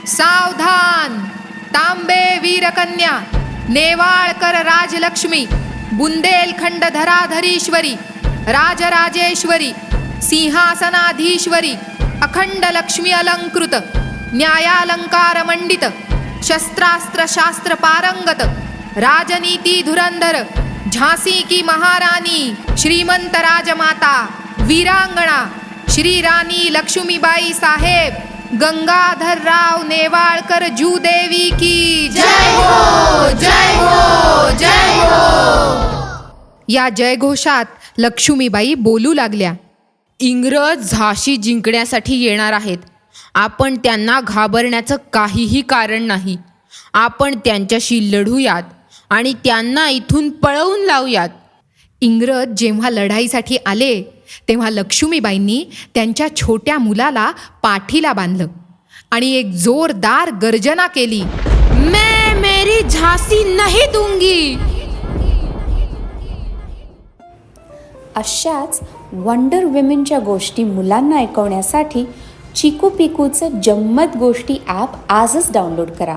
सावधान, तांबे वीरकन्या, नेवाळकर राजलक्ष्मी, बुंदेलखंड धराधरीश्वरी, राजराजेश्वरी, सिंहासनाधीश्वरी, अखंड लक्ष्मी अलंकृत, न्यायालंकार मंडित, शस्त्रास्त्र शास्त्र पारंगत, राजनीती धुरंधर, झांसी की महारानी, श्रीमंत राजमाता, वीरांगणा, श्री रानी लक्ष्मीबाई साहेब गंगाधरराव नेवाळकर जूदेवी की जय हो, जय हो, जय हो. या जयघोषात लक्ष्मीबाई बोलू लागल्या. इंग्रज झाशी जिंकण्यासाठी येणार आहेत. आपण त्यांना घाबरण्याचं काहीही कारण नाही. आपण त्यांच्याशी लढूयात आणि त्यांना इथून पळवून लावूयात. इंग्रज जेव्हा लढाईसाठी आले तेव्हा लक्ष्मीबाईंनी त्यांच्या छोट्या मुलाला पाठीला बांधलं आणि एक जोरदार गर्जना केली. मैं मेरी झांसी नहीं दूंगी. अशाच वंडर विमेनच्या गोष्टी मुलांना ऐकवण्यासाठी चिकू पिकूचं जम्मत गोष्टी ॲप आजच डाउनलोड करा.